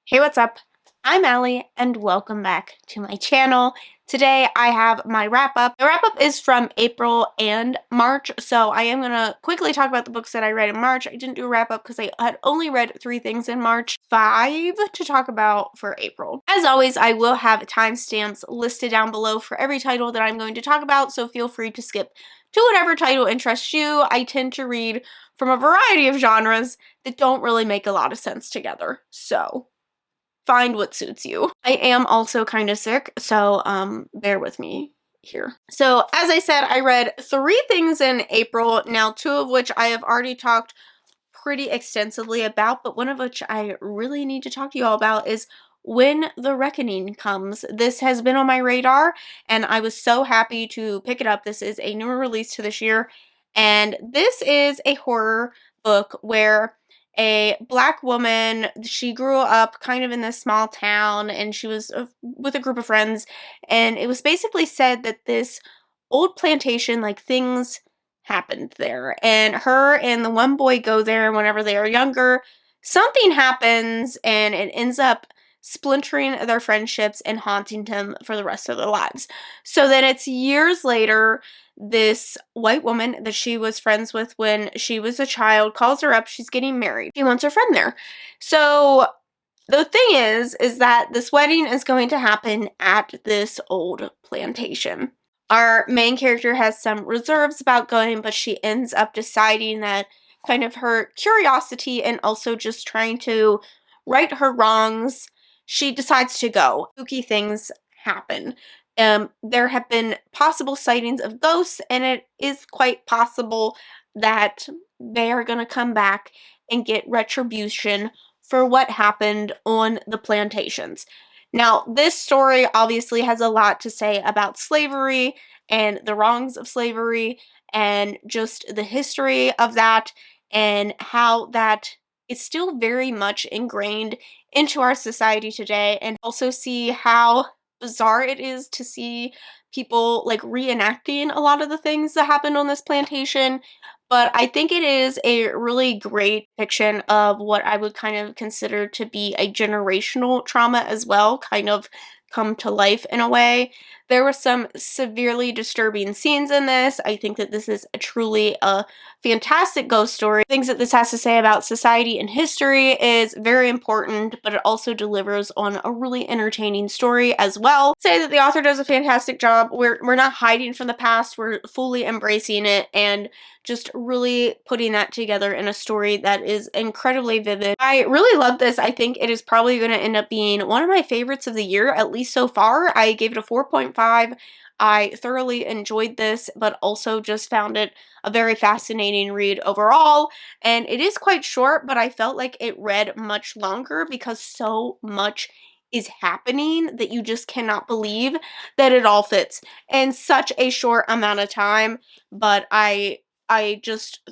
Hey, what's up? I'm Allie and welcome back to my channel. Today I have my wrap-up. The wrap-up is from April and March, so I am going to quickly talk about the books that I read in March. I didn't do a wrap-up because I had only read 3 things in March, 5 to talk about for April. As always, I will have timestamps listed down below for every title that I'm going to talk about, so feel free to skip to whatever title interests you. I tend to read from a variety of genres that don't really make a lot of sense together, so find what suits you. I am also kind of sick, so bear with me here. So as I said, I read 3 things in April, now 2 of which I have already talked pretty extensively about, but one of which I really need to talk to you all about is When the Reckoning Comes. This has been on my radar, and I was so happy to pick it up. This is a newer release to this year, and this is a horror book where a Black woman, she grew up kind of in this small town, and she was with a group of friends, and it was basically said that this old plantation, like, things happened there, and her and the one boy go there whenever they are younger. Something happens and it ends up splintering their friendships and haunting them for the rest of their lives. So then it's years later, this white woman that she was friends with when she was a child calls her up. She's getting married. She wants her friend there. So the thing is that this wedding is going to happen at this old plantation. Our main character has some reserves about going, but she ends up deciding that kind of her curiosity and also just trying to right her wrongs, she decides to go. Spooky things happen. There have been possible sightings of ghosts, and it is quite possible that they are going to come back and get retribution for what happened on the plantations. Now, this story obviously has a lot to say about slavery and the wrongs of slavery and just the history of that and how that is still very much ingrained into our society today, and also see how bizarre it is to see people like reenacting a lot of the things that happened on this plantation. But I think it is a really great depiction of what I would kind of consider to be a generational trauma as well, kind of come to life in a way. There were some severely disturbing scenes in this. I think that this is truly a fantastic ghost story. Things that this has to say about society and history is very important, but it also delivers on a really entertaining story as well. I'd say that the author does a fantastic job. We're not hiding from the past, we're fully embracing it and just really putting that together in a story that is incredibly vivid. I really love this. I think it is probably going to end up being one of my favorites of the year, at least so far. I gave it a 4.5. I thoroughly enjoyed this, but also just found it a very fascinating read overall. And it is quite short, but I felt like it read much longer because so much is happening that you just cannot believe that it all fits in such a short amount of time. But I just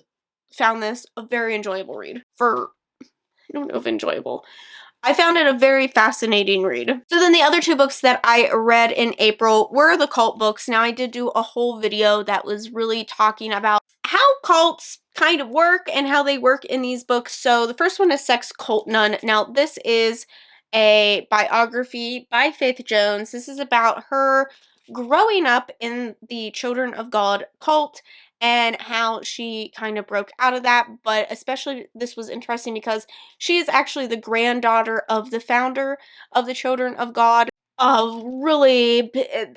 found this a very enjoyable read. I don't know if enjoyable. I found it a very fascinating read. So then the other 2 books that I read in April were the cult books. Now, I did do a whole video that was really talking about how cults kind of work and how they work in these books. So the first one is Sex Cult Nun. Now, this is a biography by Faith Jones. This is about her growing up in the Children of God cult and how she kind of broke out of that. But especially this was interesting because she is actually the granddaughter of the founder of the Children of God. Really, you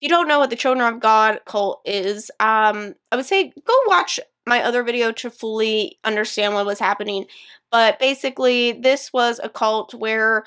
don't know what the Children of God cult is, I would say go watch my other video to fully understand what was happening. But basically, this was a cult where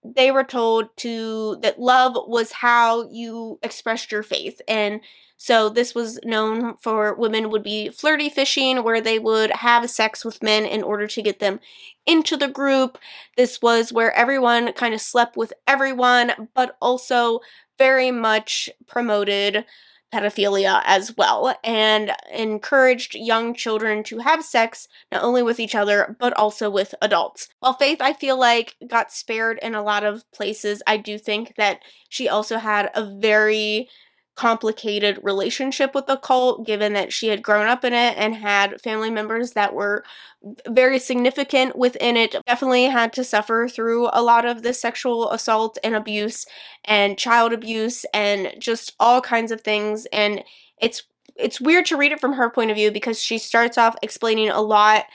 they were told that love was how you expressed your faith. And so this was known for women would be flirty fishing, where they would have sex with men in order to get them into the group. This was where everyone kind of slept with everyone, but also very much promoted pedophilia as well, and encouraged young children to have sex not only with each other but also with adults. While Faith, I feel like, got spared in a lot of places, I do think that she also had a very complicated relationship with the cult, given that she had grown up in it and had family members that were very significant within it. Definitely had to suffer through a lot of the sexual assault and abuse and child abuse and just all kinds of things. And it's weird to read it from her point of view because she starts off explaining a lot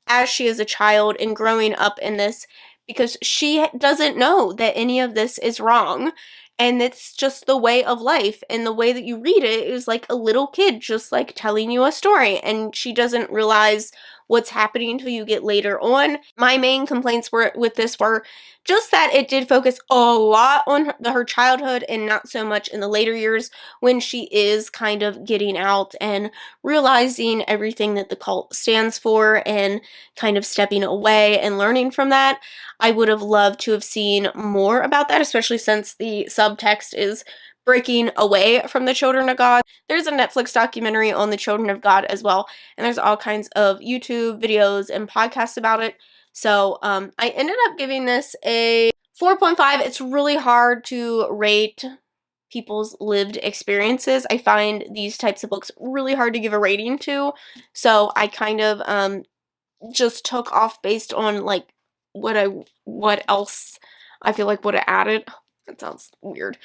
as she is a child and growing up in this, because she doesn't know that any of this is wrong. And it's just the way of life, and the way that you read it is like a little kid just like telling you a story, and she doesn't realize what's happening until you get later on. My main complaints were with this were just that it did focus a lot on her childhood and not so much in the later years when she is kind of getting out and realizing everything that the cult stands for and kind of stepping away and learning from that. I would have loved to have seen more about that, especially since the subtext is breaking away from the children of God. There's a Netflix documentary on the children of God as well, and there's all kinds of YouTube videos and podcasts about it. So I ended up giving this a 4.5. It's really hard to rate people's lived experiences. I find these types of books really hard to give a rating to, so I kind of just took off based on like what else I feel like would have added. That sounds weird.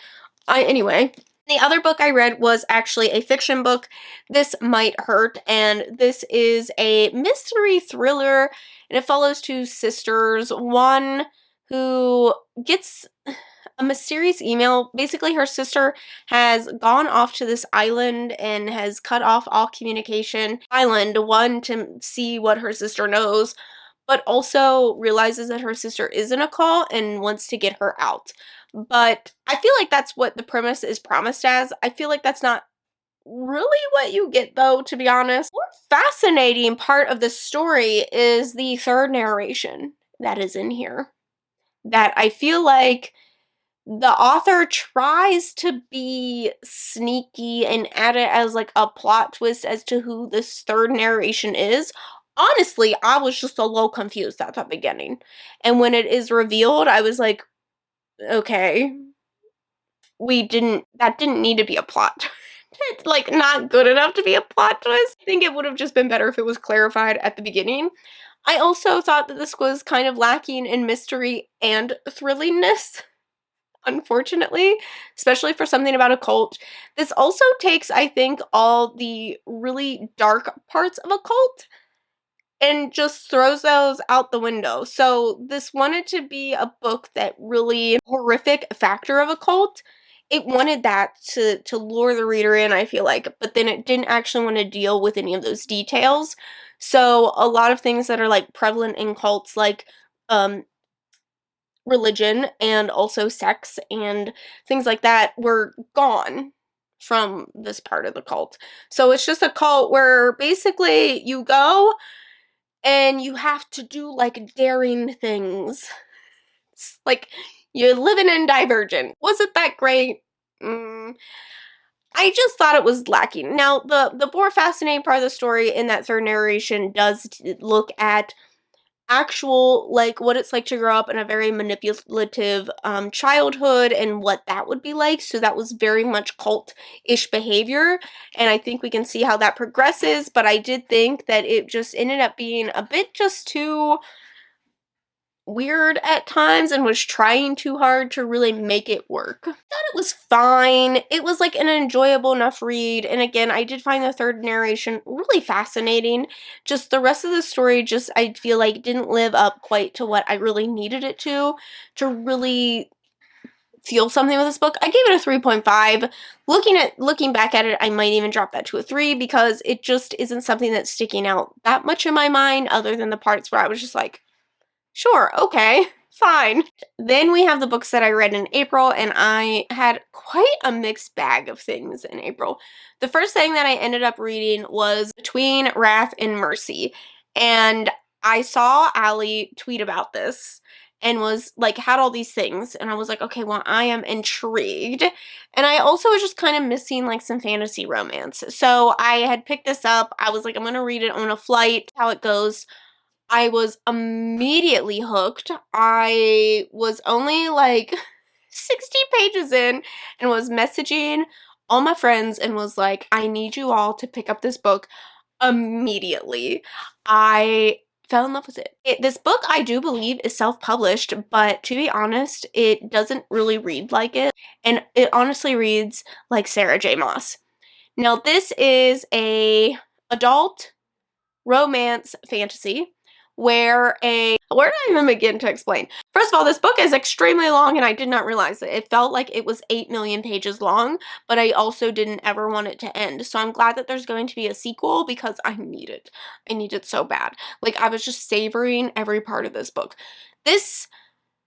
Anyway, the other book I read was actually a fiction book, This Might Hurt, and this is a mystery thriller, and it follows two sisters, one who gets a mysterious email. Basically, her sister has gone off to this island and has cut off all communication. Island, one, to see what her sister knows, but also realizes that her sister is in a call and wants to get her out. But I feel like that's what the premise is promised as. I feel like that's not really what you get, though, to be honest. One fascinating part of the story is the third narration that is in here, that I feel like the author tries to be sneaky and add it as like a plot twist as to who this third narration is. Honestly, I was just a little confused at the beginning. And when it is revealed, I was like, okay, that didn't need to be a plot. It's like not good enough to be a plot twist. I think it would have just been better if it was clarified at the beginning. I also thought that this was kind of lacking in mystery and thrillingness, unfortunately, especially for something about a cult. This also takes, I think, all the really dark parts of a cult and just throws those out the window. So this wanted to be a book that really horrific factor of a cult. It wanted that to lure the reader in, I feel like, but then it didn't actually want to deal with any of those details. So a lot of things that are like prevalent in cults, like religion and also sex and things like that, were gone from this part of the cult. So it's just a cult where basically you go and you have to do like daring things. It's like you're living in Divergent. Was it that great? I just thought it was lacking. Now, the more fascinating part of the story in that third narration does look at actual, like, what it's like to grow up in a very manipulative childhood and what that would be like. So that was very much cult-ish behavior, and I think we can see how that progresses, but I did think that it just ended up being a bit just too weird at times and was trying too hard to really make it work. I thought it was fine. It was like an enjoyable enough read, and again, I did find the third narration really fascinating. Just the rest of the story just, I feel like, didn't live up quite to what I really needed it to really feel something with this book. I gave it a 3.5. Looking back at it, I might even drop that to a 3 because it just isn't something that's sticking out that much in my mind, other than the parts where I was just like, sure, okay, fine. Then we have the books that I read in April, and I had quite a mixed bag of things in April. The first thing that I ended up reading was Between Wrath and Mercy, and I saw Allie tweet about this and was like, had all these things, and I was like, okay, well, I am intrigued. And I also was just kind of missing like some fantasy romance. So I had picked this up. I was like, I'm gonna read it on a flight, how it goes. I was immediately hooked. I was only like 60 pages in and was messaging all my friends and was like, I need you all to pick up this book immediately. I fell in love with it. This book, I do believe, is self-published, but to be honest, it doesn't really read like it, and it honestly reads like Sarah J. Maas. Now, this is a adult romance fantasy where where did I even begin to explain? First of all, this book is extremely long and I did not realize it. It felt like it was 8 million pages long, but I also didn't ever want it to end. So I'm glad that there's going to be a sequel because I need it. I need it so bad. Like, I was just savoring every part of this book. This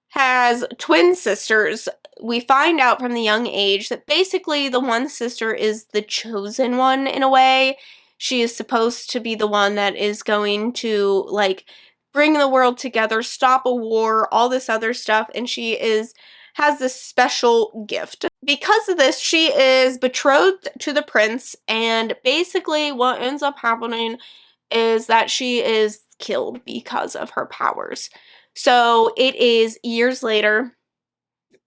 has twin sisters. We find out from the young age that basically the one sister is the chosen one in a way. She is supposed to be the one that is going to, like, bring the world together, stop a war, all this other stuff, and she has this special gift. Because of this, she is betrothed to the prince, and basically what ends up happening is that she is killed because of her powers. So it is years later.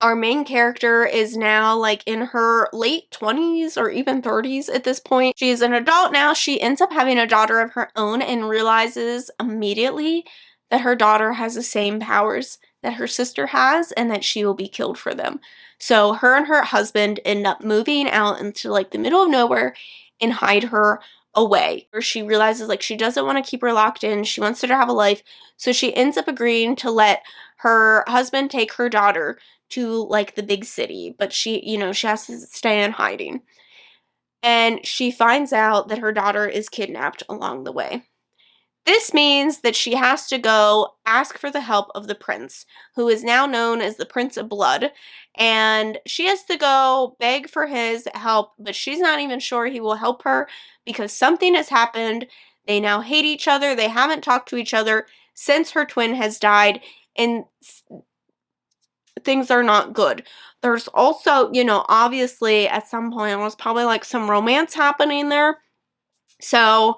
Our main character is now like in her late 20s or even 30s at this point. She's an adult now. She ends up having a daughter of her own and realizes immediately that her daughter has the same powers that her sister has and that she will be killed for them. So her and her husband end up moving out into like the middle of nowhere and hide her away. Or she realizes like she doesn't want to keep her locked in. She wants her to have a life. So she ends up agreeing to let her husband take her daughter to like the big city, but she, she has to stay in hiding. And she finds out that her daughter is kidnapped along the way. This means that she has to go ask for the help of the prince, who is now known as the Prince of Blood, and she has to go beg for his help, but she's not even sure he will help her because something has happened. They now hate each other. They haven't talked to each other since her twin has died, and things are not good. There's also, obviously at some point there was probably like some romance happening there. So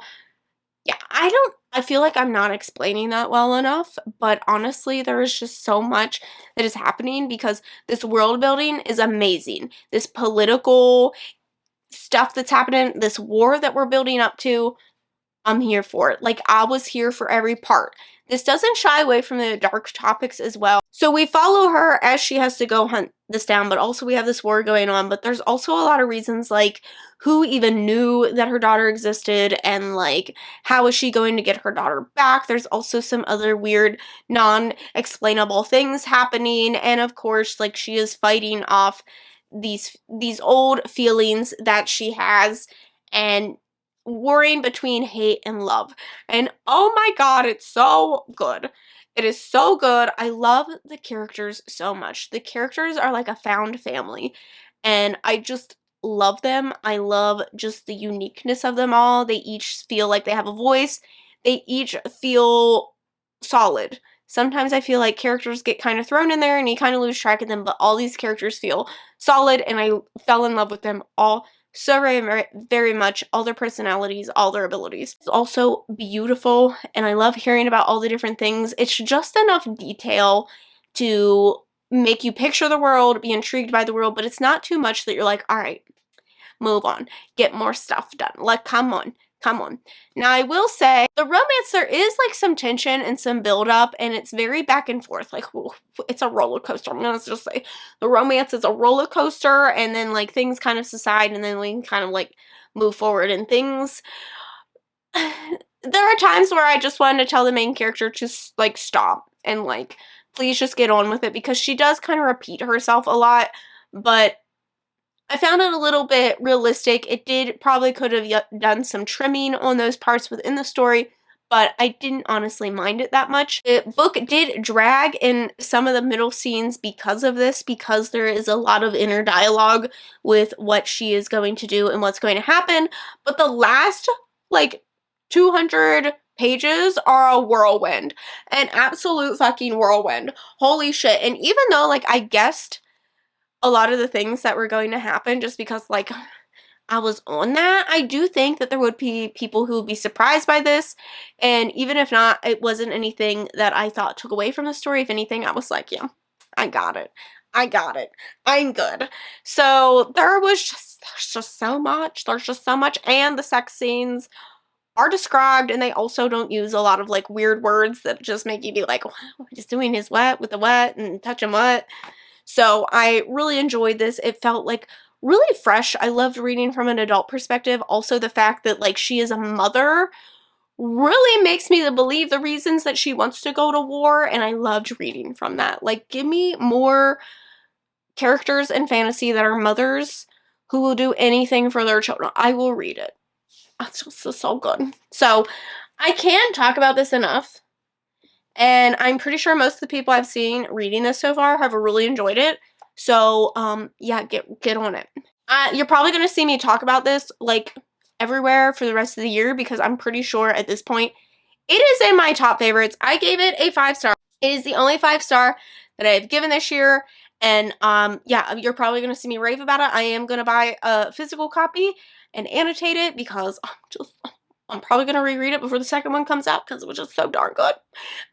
yeah, I feel like I'm not explaining that well enough, but honestly, there is just so much that is happening because this world building is amazing. This political stuff that's happening, this war that we're building up to, I'm here for it. Like, I was here for every part. This doesn't shy away from the dark topics as well. So we follow her as she has to go hunt this down, but also we have this war going on. But there's also a lot of reasons, like, who even knew that her daughter existed and, like, how is she going to get her daughter back? There's also some other weird, non-explainable things happening. And, of course, like, she is fighting off these old feelings that she has and warring between hate and love. And oh my god, it's so good. It is so good. I love the characters so much. The characters are like a found family and I just love them. I love just the uniqueness of them all. They each feel like they have a voice. They each feel solid. Sometimes I feel like characters get kind of thrown in there and you kind of lose track of them, but all these characters feel solid and I fell in love with them all so very, very much, all their personalities, all their abilities. It's also beautiful, and I love hearing about all the different things. It's just enough detail to make you picture the world, be intrigued by the world, but it's not too much that you're like, all right, move on, get more stuff done. Like, come on. Come on. Now, I will say, the romance, there is, like, some tension and some build-up, and it's very back and forth. Like, it's a roller coaster. I'm gonna just say, the romance is a roller coaster, and then, like, things kind of subside, and then we can kind of, like, move forward, and things... There are times where I just wanted to tell the main character to, like, stop, and, like, please just get on with it, because she does kind of repeat herself a lot, but I found it a little bit realistic. It could have done some trimming on those parts within the story, but I didn't honestly mind it that much. The book did drag in some of the middle scenes because of this, because there is a lot of inner dialogue with what she is going to do and what's going to happen, but the last, like, 200 pages are a whirlwind. An absolute fucking whirlwind. Holy shit. And even though, like, I guessed a lot of the things that were going to happen just because, like, I was on that, I do think that there would be people who would be surprised by this, and even if not, it wasn't anything that I thought took away from the story. If anything, I was like, yeah, I got it. I got it. I'm good. So there's just so much. There's just so much. And the sex scenes are described, and they also don't use a lot of like weird words that just make you be like, wow, he's doing his wet with the wet and touching wet. So I really enjoyed this. It felt like really fresh. I loved reading from an adult perspective. Also, the fact that like she is a mother really makes me believe the reasons that she wants to go to war, and I loved reading from that. Like, give me more characters in fantasy that are mothers who will do anything for their children. I will read it. That's just so good. So I can't talk about this enough. And I'm pretty sure most of the people I've seen reading this so far have really enjoyed it. So, yeah, get on it. You're probably going to see me talk about this, like, everywhere for the rest of the year because I'm pretty sure at this point it is in my top favorites. I gave it a 5-star. It is the only 5-star that I've given this year. And, yeah, you're probably going to see me rave about it. I am going to buy a physical copy and annotate it because I'm probably going to reread it before the second one comes out because it was just so darn good.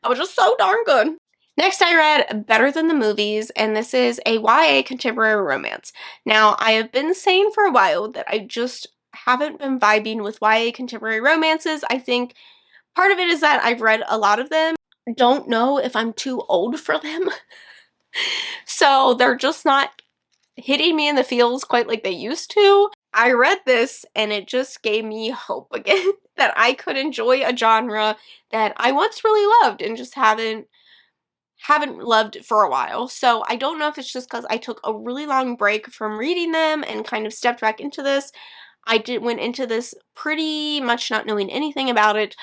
It was just so darn good. Next, I read Better Than the Movies, and this is a YA contemporary romance. Now, I have been saying for a while that I just haven't been vibing with YA contemporary romances. I think part of it is that I've read a lot of them. Don't know if I'm too old for them. So they're just not hitting me in the feels quite like they used to. I read this and it just gave me hope again that I could enjoy a genre that I once really loved and just haven't loved for a while. So I don't know if it's just because I took a really long break from reading them and kind of stepped back into this. Went into this pretty much not knowing anything about it,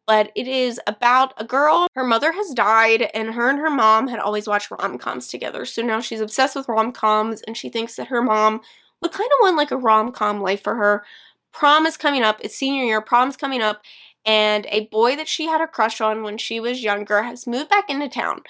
but it is about a girl. Her mother has died, and her mom had always watched rom-coms together. So now she's obsessed with rom-coms, and she thinks that her mom would kind of want like a rom-com life for her. Prom is coming up. It's senior year. Prom's coming up, and a boy that she had a crush on when she was younger has moved back into town.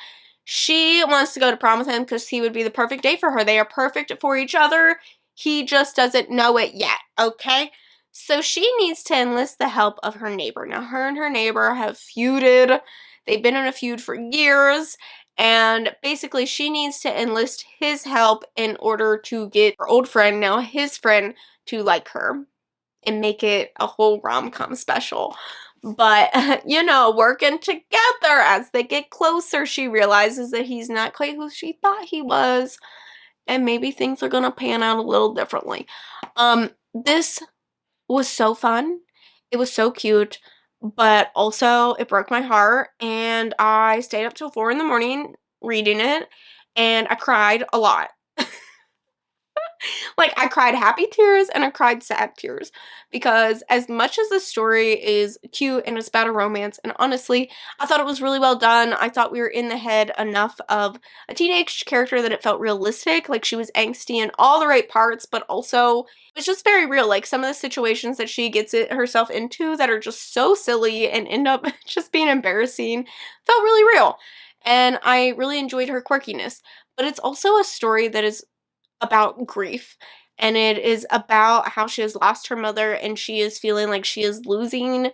She wants to go to prom with him because he would be the perfect date for her. They are perfect for each other. He just doesn't know it yet, okay? So she needs to enlist the help of her neighbor. Now, her and her neighbor have feuded. They've been in a feud for years. And basically, she needs to enlist his help in order to get her old friend, now his friend, to like her and make it a whole rom-com special. But, you know, working together as they get closer, she realizes that he's not quite who she thought he was. And maybe things are going to pan out a little differently. This was so fun. It was so cute. But also, it broke my heart. And I stayed up till 4 in the morning reading it. And I cried a lot. Like, I cried happy tears and I cried sad tears because as much as the story is cute and it's about a romance, and honestly, I thought it was really well done. I thought we were in the head enough of a teenage character that it felt realistic, like she was angsty in all the right parts, but also it was just very real. Like, some of the situations that she gets herself into that are just so silly and end up just being embarrassing felt really real. And I really enjoyed her quirkiness. But it's also a story that is about grief, and it is about how she has lost her mother and she is feeling like she is losing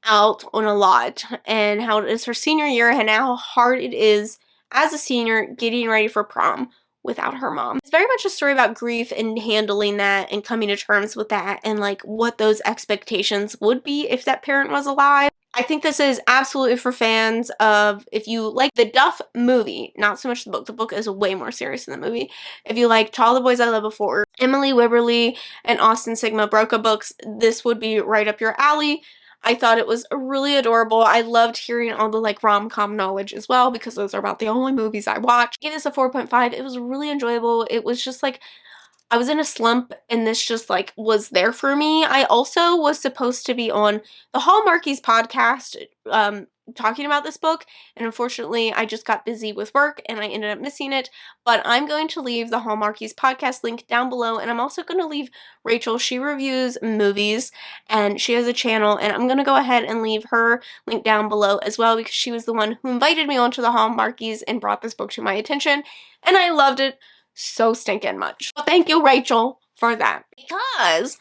out on a lot, and how it is her senior year and how hard it is as a senior getting ready for prom without her mom. It's very much a story about grief and handling that and coming to terms with that and like what those expectations would be if that parent was alive. I think this is absolutely for fans of, if you like the Duff movie, not so much the book. The book is way more serious than the movie. If you like To All the Boys I Loved Before, Emily Wibberley, and Austin Sigma Broca books, this would be right up your alley. I thought it was really adorable. I loved hearing all the like rom-com knowledge as well because those are about the only movies I watch. I gave this a 4.5. It was really enjoyable. It was just like, I was in a slump and this just like was there for me. I also was supposed to be on the Hallmarkies podcast talking about this book, and unfortunately I just got busy with work and I ended up missing it. But I'm going to leave the Hallmarkies podcast link down below, and I'm also going to leave Rachel. She reviews movies and she has a channel, and I'm going to go ahead and leave her link down below as well because she was the one who invited me onto the Hallmarkies and brought this book to my attention, and I loved it so stinking much. So thank you, Rachel, for that. Because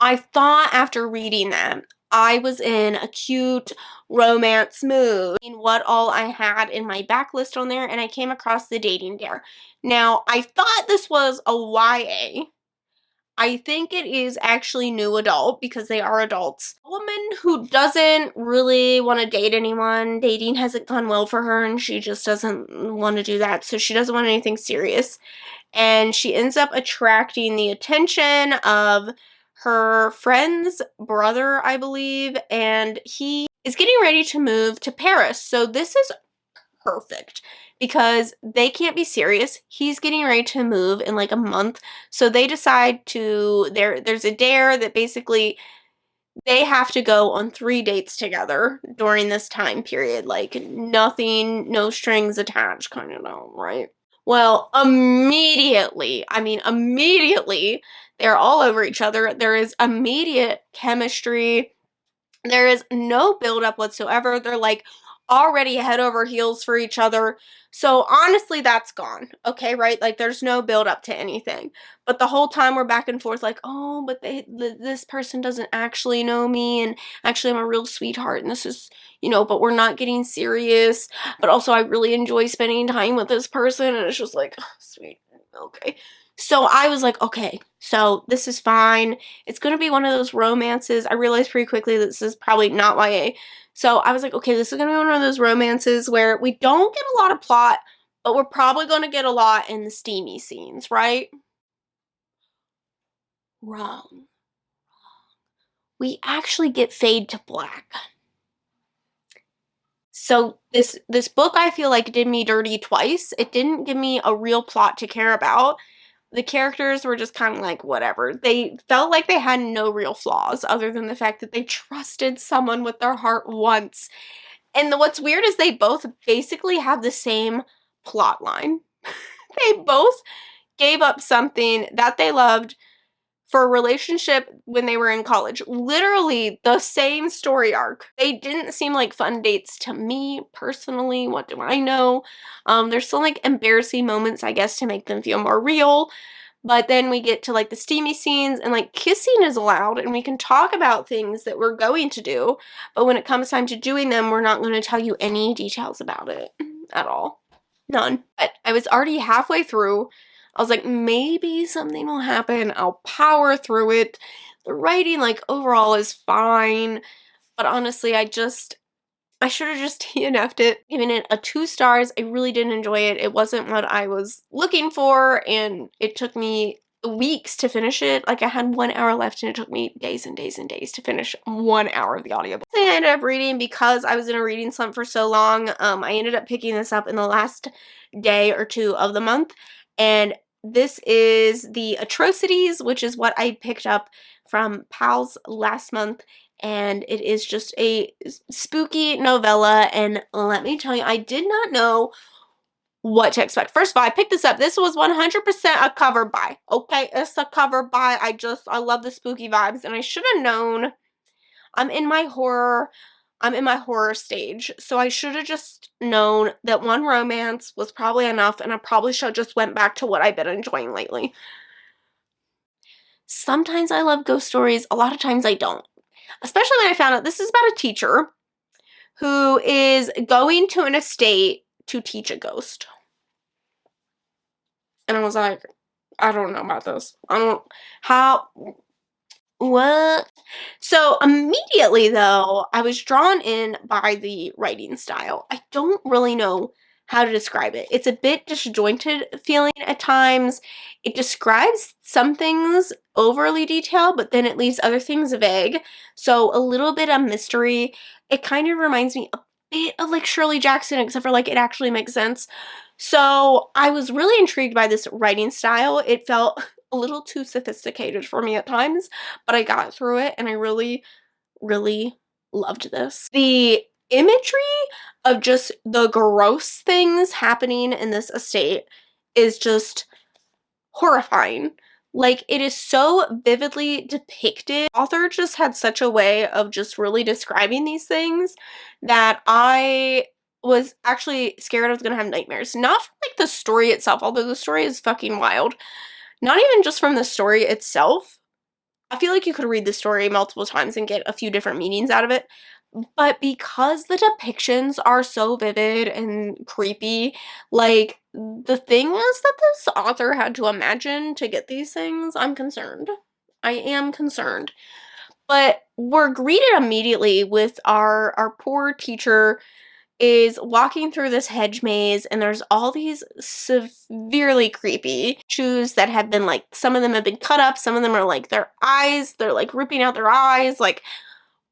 I thought after reading that, I was in a cute romance mood. What all I had in my backlist on there, and I came across The Dating Dare. Now, I thought this was a YA. I think it is actually new adult because they are adults. A woman who doesn't really want to date anyone. Dating hasn't gone well for her and she just doesn't want to do that. So she doesn't want anything serious. And she ends up attracting the attention of her friend's brother, I believe, and he is getting ready to move to Paris. So this is perfect because they can't be serious. He's getting ready to move in like a month. So they decide to there's a dare that basically they have to go on 3 dates together during this time period. Like nothing, no strings attached kind of no, right? Well, immediately, I mean immediately, they're all over each other. There is immediate chemistry. There is no buildup whatsoever. They're like already head over heels for each other. So honestly, that's gone. Okay, right? Like there's no buildup to anything. But the whole time we're back and forth like, oh, but this person doesn't actually know me, and actually I'm a real sweetheart, and this is, but we're not getting serious. But also I really enjoy spending time with this person, and it's just like, oh, sweet. Okay. So I was like, okay, so this is fine. It's going to be one of those romances. I realized pretty quickly that this is probably not YA. So I was like, okay, this is going to be one of those romances where we don't get a lot of plot, but we're probably going to get a lot in the steamy scenes, right? Wrong. We actually get fade to black. So this book I feel like did me dirty twice. It didn't give me a real plot to care about. The characters were just kind of like whatever. They felt like they had no real flaws other than the fact that they trusted someone with their heart once. And what's weird is they both basically have the same plot line. They both gave up something that they loved for a relationship when they were in college. Literally the same story arc. They didn't seem like fun dates to me personally. What do I know? There's still like embarrassing moments, I guess, to make them feel more real. But then we get to like the steamy scenes and like kissing is allowed and we can talk about things that we're going to do. But when it comes time to doing them, we're not going to tell you any details about it at all. None. But I was already halfway through. I was like, maybe something will happen. I'll power through it. The writing, like, overall is fine. But honestly, I should have just TNF'd it, given it a 2 stars. I really didn't enjoy it. It wasn't what I was looking for, and it took me weeks to finish it. Like I had 1 hour left and it took me days and days and days to finish 1 hour of the audiobook. I ended up reading because I was in a reading slump for so long. I ended up picking this up in the last day or 2 of the month, and this is the Atrocities, which is what I picked up from Pals last month. And it is just a spooky novella, and let me tell you, I did not know what to expect. First of all, I picked this up. This was 100% a cover buy. Okay, it's a cover buy. I love the spooky vibes, and I should have known. I'm in my horror stage, so I should have just known that one romance was probably enough, and I probably should have just went back to what I've been enjoying lately. Sometimes I love ghost stories, a lot of times I don't. Especially when I found out this is about a teacher who is going to an estate to teach a ghost. And I was like, I don't know about this. What? So immediately though, I was drawn in by the writing style. I don't really know how to describe it. It's a bit disjointed feeling at times. It describes some things overly detailed, but then it leaves other things vague. So a little bit of mystery. It kind of reminds me a bit of like Shirley Jackson, except for like it actually makes sense. So I was really intrigued by this writing style. It felt a little too sophisticated for me at times, but I got through it and I really, really loved this. The imagery of just the gross things happening in this estate is just horrifying. Like, it is so vividly depicted. The author just had such a way of just really describing these things that I was actually scared I was gonna have nightmares. Not from like the story itself, although the story is fucking wild. Not even just from the story itself, I feel like you could read the story multiple times and get a few different meanings out of it. But because the depictions are so vivid and creepy, like, the things that this author had to imagine to get these things, I'm concerned. I am concerned. But we're greeted immediately with our poor teacher is walking through this hedge maze, and there's all these severely creepy shoes that have been, like, some of them have been cut up, some of them are, like, their eyes, they're, like, ripping out their eyes, like,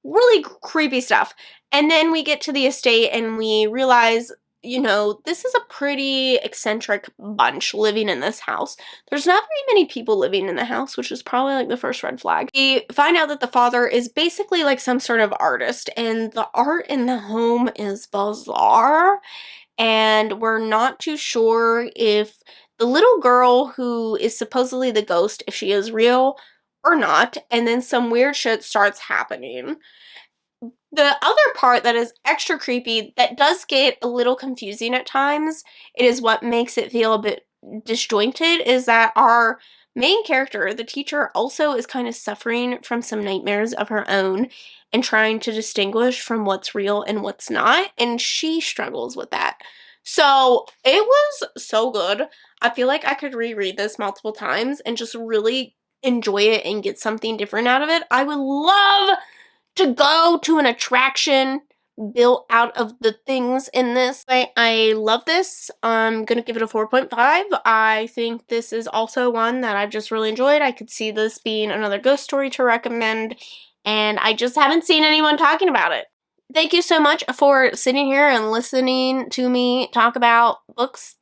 really creepy stuff. And then we get to the estate and we realize, you know, this is a pretty eccentric bunch living in this house. There's not very many people living in the house, which is probably like the first red flag. We find out that the father is basically like some sort of artist, and the art in the home is bizarre. And we're not too sure if the little girl who is supposedly the ghost, if she is real or not. And then some weird shit starts happening. The other part that is extra creepy, that does get a little confusing at times, it is what makes it feel a bit disjointed, is that our main character, the teacher, also is kind of suffering from some nightmares of her own and trying to distinguish from what's real and what's not, and she struggles with that. So it was so good. I feel like I could reread this multiple times and just really enjoy it and get something different out of it. I would love to go to an attraction built out of the things in this. I love this. I'm gonna give it a 4.5. I think this is also one that I've just really enjoyed. I could see this being another ghost story to recommend, and I just haven't seen anyone talking about it. Thank you so much for sitting here and listening to me talk about books.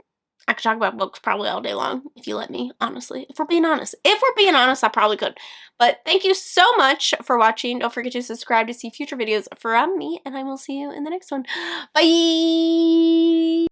I could talk about books probably all day long if you let me, honestly. If we're being honest. If we're being honest, I probably could. But thank you so much for watching. Don't forget to subscribe to see future videos from me, and I will see you in the next one. Bye!